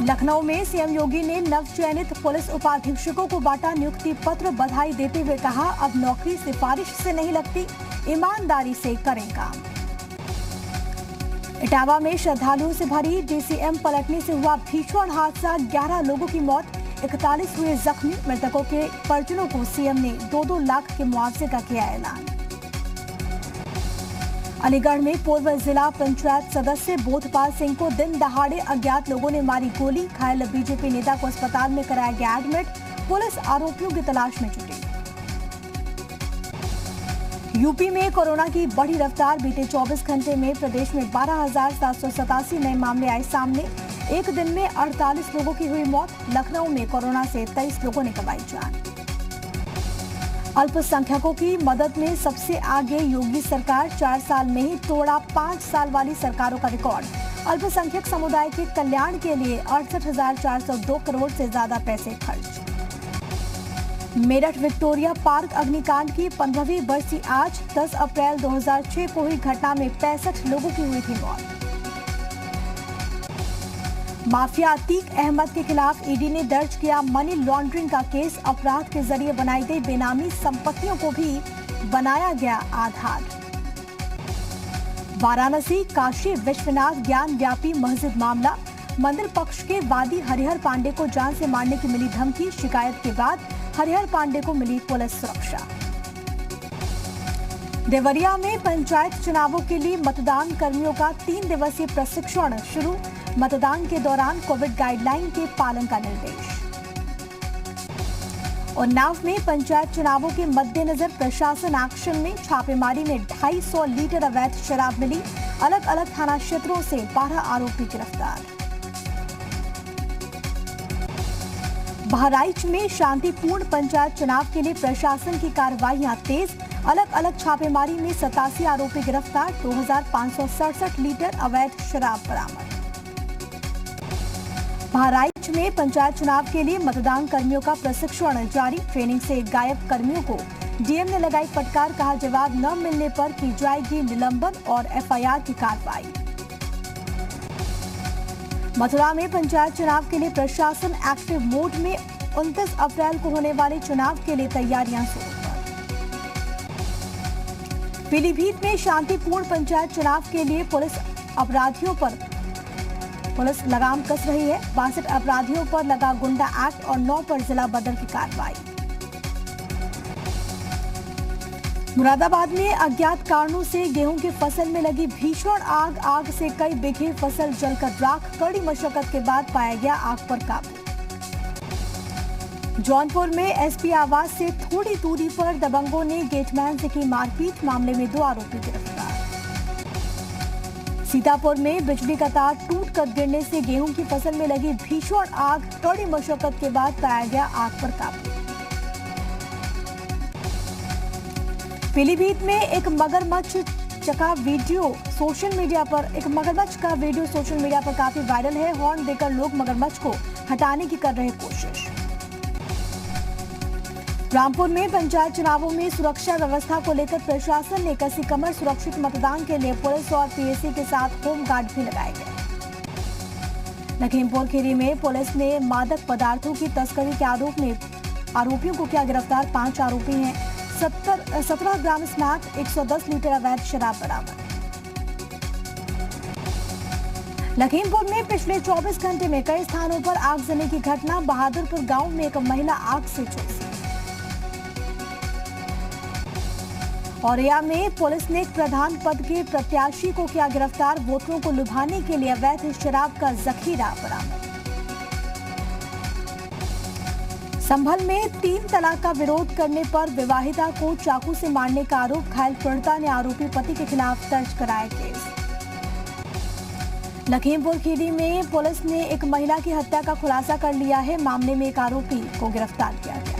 लखनऊ में सीएम योगी ने नवचयनित पुलिस उपाधीक्षकों को बांटा नियुक्ति पत्र। बधाई देते हुए कहा, अब नौकरी सिफारिश से नहीं लगती, ईमानदारी से करें काम। इटावा में श्रद्धालुओं से भरी डीसीएम पलटने से हुआ भीषण हादसा, 11 लोगों की मौत, 41 हुए जख्मी। मृतकों के परिजनों को सीएम ने 2-2 लाख के मुआवजे का किया ऐलान। अलीगढ़ में पूर्व जिला पंचायत सदस्य बोधपाल सिंह को दिन दहाड़े अज्ञात लोगों ने मारी गोली। घायल बीजेपी नेता को अस्पताल में कराया गया एडमिट। पुलिस आरोपियों की तलाश में जुटी। यूपी में कोरोना की बढ़ी रफ्तार, बीते 24 घंटे में प्रदेश में 12,787 नए मामले आए सामने। एक दिन में 48 लोगों की हुई मौत। लखनऊ में कोरोना से 23 लोगों ने गंवाई जान। अल्पसंख्यकों की मदद में सबसे आगे योगी सरकार, 4 साल में ही तोड़ा 5 साल वाली सरकारों का रिकॉर्ड। अल्पसंख्यक समुदाय के कल्याण के लिए 68,402 करोड़ से ज्यादा पैसे खर्च। मेरठ विक्टोरिया पार्क अग्निकांड की 15वीं बरसी आज, 10 अप्रैल 2006 को हुई घटना में 65 लोगों की हुई थी मौत। माफिया अतीक अहमद के खिलाफ ईडी ने दर्ज किया मनी लॉन्ड्रिंग का केस। अपराध के जरिए बनाई गई बेनामी संपत्तियों को भी बनाया गया आधार। वाराणसी काशी विश्वनाथ ज्ञान व्यापी मस्जिद मामला, मंदिर पक्ष के वादी हरिहर पांडे को जान से मारने की मिली धमकी। शिकायत के बाद हरिहर पांडे को मिली पुलिस सुरक्षा। देवरिया में पंचायत चुनावों के लिए मतदान कर्मियों का 3 दिवसीय प्रशिक्षण शुरू। मतदान के दौरान कोविड गाइडलाइन के पालन का निर्देश। उन्नाव में पंचायत चुनावों के मद्देनजर प्रशासन एक्शन में, छापेमारी में 250 लीटर अवैध शराब मिली। अलग अलग थाना क्षेत्रों से 12 आरोपी गिरफ्तार। बहराइच में शांतिपूर्ण पंचायत चुनाव के लिए प्रशासन की कार्रवाइयां तेज। अलग अलग छापेमारी में 87 आरोपी गिरफ्तार। 2,567 लीटर अवैध शराब बरामद। बहराइच में पंचायत चुनाव के लिए मतदान कर्मियों का प्रशिक्षण जारी। ट्रेनिंग से गायब कर्मियों को डीएम ने लगाई फटकार, कहा जवाब न मिलने पर की जाएगी निलंबन और एफआईआर की कार्रवाई। मथुरा में पंचायत चुनाव के लिए प्रशासन एक्टिव मोड में, 29 अप्रैल को होने वाले चुनाव के लिए तैयारियां शुरू। पीलीभीत में शांतिपूर्ण पंचायत चुनाव के लिए पुलिस लगाम कस रही है। 62 अपराधियों पर लगा गुंडा एक्ट और 9 पर जिला बदर की कार्रवाई। मुरादाबाद में अज्ञात कारणों से गेहूं की फसल में लगी भीषण आग से कई बीघे फसल जलकर राख। कड़ी मशक्कत के बाद पाया गया आग पर काबू। जौनपुर में एसपी आवास से थोड़ी दूरी पर दबंगों ने गेटमैन से की मारपीट। मामले में 2 आरोपी गिरफ्तार। सीतापुर में बिजली का तार टूटकर गिरने से गेहूं की फसल में लगी भीषण आग। कड़ी मशक्कत के बाद पाया गया आग पर काबू। पीलीभीत में एक मगरमच्छ का वीडियो सोशल मीडिया पर काफी वायरल है। हॉर्न देकर लोग मगरमच्छ को हटाने की कर रहे कोशिश। रामपुर में पंचायत चुनावों में सुरक्षा व्यवस्था को लेकर प्रशासन ने कसी कमर। सुरक्षित मतदान के लिए पुलिस और पीएसी के साथ होमगार्ड भी लगाए गए। लखीमपुर खीरी में पुलिस ने मादक पदार्थों की तस्करी के आरोप में आरोपियों को किया गिरफ्तार। 5 आरोपी हैं। 17 ग्राम स्मैक, 110 लीटर अवैध शराब बरामद। लखीमपुर में पिछले 24 घंटे में कई स्थानों पर आगजनी की घटना। बहादुरपुर गांव में एक महिला आग से झुलसी। औरैया में पुलिस ने एक प्रधान पद के प्रत्याशी को किया गिरफ्तार। वोटरों को लुभाने के लिए अवैध शराब का जखीरा बरामद। संभल में 3 तलाक का विरोध करने पर विवाहिता को चाकू से मारने का आरोप। घायल पीड़िता ने आरोपी पति के खिलाफ दर्ज कराया केस। लखीमपुर खीरी में पुलिस ने एक महिला की हत्या का खुलासा कर लिया है। मामले में एक आरोपी को गिरफ्तार किया गया।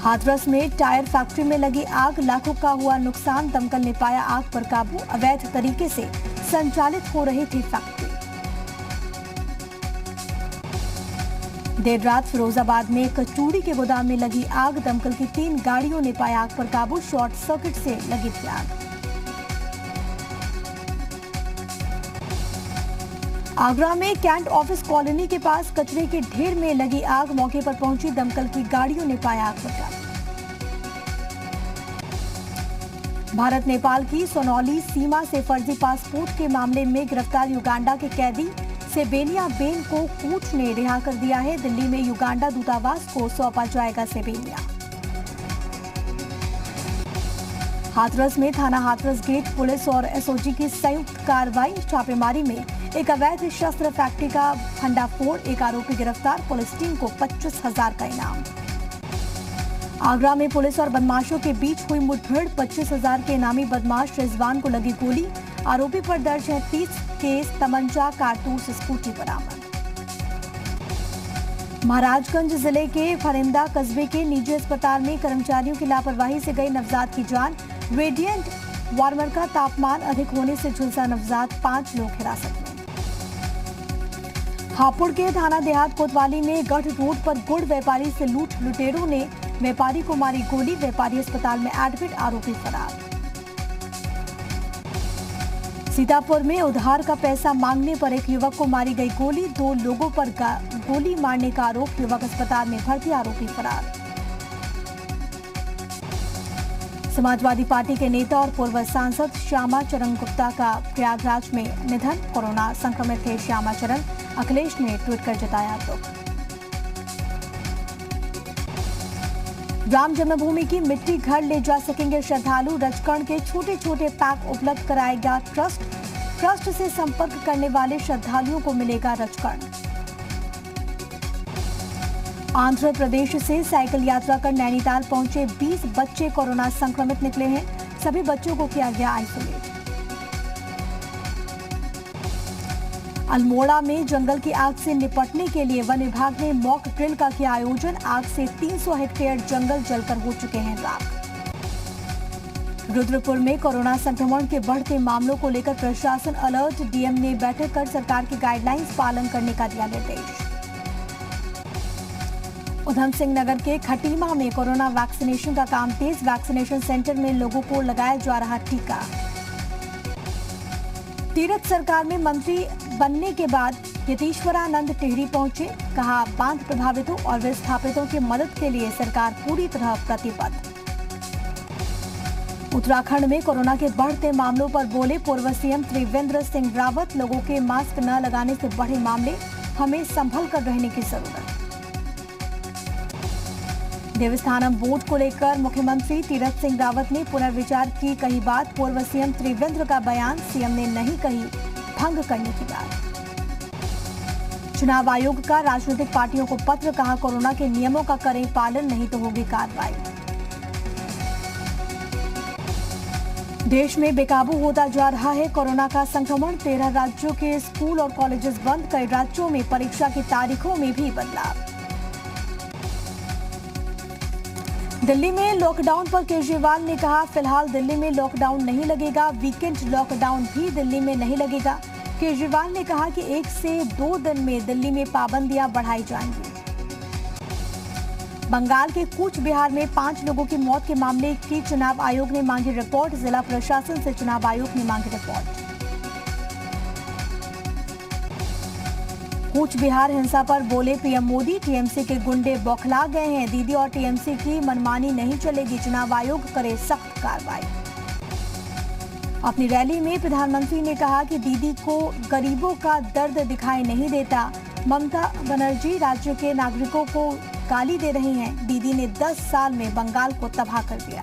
हाथरस में टायर फैक्ट्री में लगी आग, लाखों का हुआ नुकसान। दमकल ने पाया आग पर काबू। अवैध तरीके से संचालित हो रही थी फैक्ट्री। देर रात फिरोजाबाद में एक चूड़ी के गोदाम में लगी आग। दमकल की 3 गाड़ियों ने पाया आग पर काबू। शॉर्ट सर्किट से लगी थी आग। आगरा में कैंट ऑफिस कॉलोनी के पास कचरे के ढेर में लगी आग, मौके पर पहुंची दमकल की गाड़ियों ने पाया आग बुझा। भारत नेपाल की सोनौली सीमा से फर्जी पासपोर्ट के मामले में गिरफ्तार युगांडा के कैदी सेबेनिया बेन को कोर्ट ने रिहा कर दिया है। दिल्ली में युगांडा दूतावास को सौंपा जाएगा सेबेनिया। हाथरस में थाना हाथरस गेट पुलिस और एसओजी की संयुक्त कार्रवाई, छापेमारी में एक अवैध शस्त्र फैक्ट्री का भंडाफोड़, एक आरोपी गिरफ्तार, पुलिस टीम को 25,000 का इनाम। आगरा में पुलिस और बदमाशों के बीच हुई मुठभेड़, 25,000 के इनामी बदमाश रिजवान को लगी गोली, आरोपी पर दर्ज है 30 केस, तमंचा, कारतूस, स्कूटी बरामद। महाराजगंज जिले के फरिंदा कस्बे के निजी अस्पताल में कर्मचारियों की लापरवाही से गई नवजात की जान, रेडिएंट वार्मर का तापमान अधिक होने से झुलसा नवजात, 5 लोग हिरासत में। हापुड़ के थाना देहात कोतवाली में गढ़ रोड पर गुड़ व्यापारी से लुटेरों ने व्यापारी को मारी गोली, व्यापारी अस्पताल में एडमिट, आरोपी फरार। सीतापुर में उधार का पैसा मांगने पर एक युवक को मारी गई गोली, 2 लोगों पर गोली मारने का आरोप, युवक अस्पताल में भर्ती, आरोपी फरार। समाजवादी पार्टी के नेता और पूर्व सांसद श्यामा चरण गुप्ता का प्रयागराज में निधन, कोरोना संक्रमित थे श्यामा चरण, अखिलेश ने ट्वीट कर जताया दुख। राम जन्मभूमि की मिट्टी घर ले जा सकेंगे श्रद्धालु, रजकण के छोटे छोटे पैक उपलब्ध कराएगा ट्रस्ट, ट्रस्ट से संपर्क करने वाले श्रद्धालुओं को मिलेगा रजकण। आंध्र प्रदेश से साइकिल यात्रा कर नैनीताल पहुंचे 20 बच्चे कोरोना संक्रमित निकले हैं, सभी बच्चों को किया गया आइसोलेट। अल्मोड़ा में जंगल की आग से निपटने के लिए वन विभाग ने मॉक ड्रिल का किया आयोजन, आग से 300 हेक्टेयर जंगल जलकर हो चुके हैं राख। रुद्रपुर में कोरोना संक्रमण के बढ़ते मामलों को लेकर प्रशासन अलर्ट, डीएम ने बैठक कर सरकार की गाइडलाइंस पालन करने का दिया निर्देश। उधम सिंह नगर के खटीमा में कोरोना वैक्सीनेशन का काम तेज, वैक्सीनेशन सेंटर में लोगों को लगाया जा रहा टीका। तीरथ सरकार में मंत्री बनने के बाद यतीश्वरानंद टिहरी पहुंचे, कहा बांध प्रभावितों और विस्थापितों की मदद के लिए सरकार पूरी तरह प्रतिबद्ध। उत्तराखंड में कोरोना के बढ़ते मामलों पर बोले पूर्व सीएम त्रिवेंद्र सिंह रावत, लोगों के मास्क न लगाने से बढ़े मामले, हमें संभल कर रहने की जरूरत। देवस्थानम बोर्ड को लेकर मुख्यमंत्री तीरथ सिंह रावत ने पुनर्विचार की कही बात, पूर्व सीएम त्रिवेंद्र का बयान, सीएम ने नहीं कही भंग करने की बात। चुनाव आयोग का राजनीतिक पार्टियों को पत्र, कहा कोरोना के नियमों का करें पालन, नहीं तो होगी कार्रवाई। देश में बेकाबू होता जा रहा है कोरोना का संक्रमण, 13 राज्यों के स्कूल और कॉलेजेस बंद, कई राज्यों में परीक्षा की तारीखों में भी बदलाव। दिल्ली में लॉकडाउन पर केजरीवाल ने कहा फिलहाल दिल्ली में लॉकडाउन नहीं लगेगा, वीकेंड लॉकडाउन भी दिल्ली में नहीं लगेगा। केजरीवाल ने कहा कि 1 से 2 दिन में दिल्ली में पाबंदियां बढ़ाई जाएंगी। बंगाल के कूच बिहार में 5 लोगों की मौत के मामले की चुनाव आयोग ने मांगी रिपोर्ट, जिला प्रशासन से चुनाव आयोग ने मांगी रिपोर्ट। कूच बिहार हिंसा पर बोले पीएम मोदी, टीएमसी के गुंडे बौखला गए हैं, दीदी और टीएमसी की मनमानी नहीं चलेगी, चुनाव आयोग करे सख्त कार्रवाई। अपनी रैली में प्रधानमंत्री ने कहा कि दीदी को गरीबों का दर्द दिखाई नहीं देता, ममता बनर्जी राज्य के नागरिकों को गाली दे रही हैं, दीदी ने 10 साल में बंगाल को तबाह कर दिया।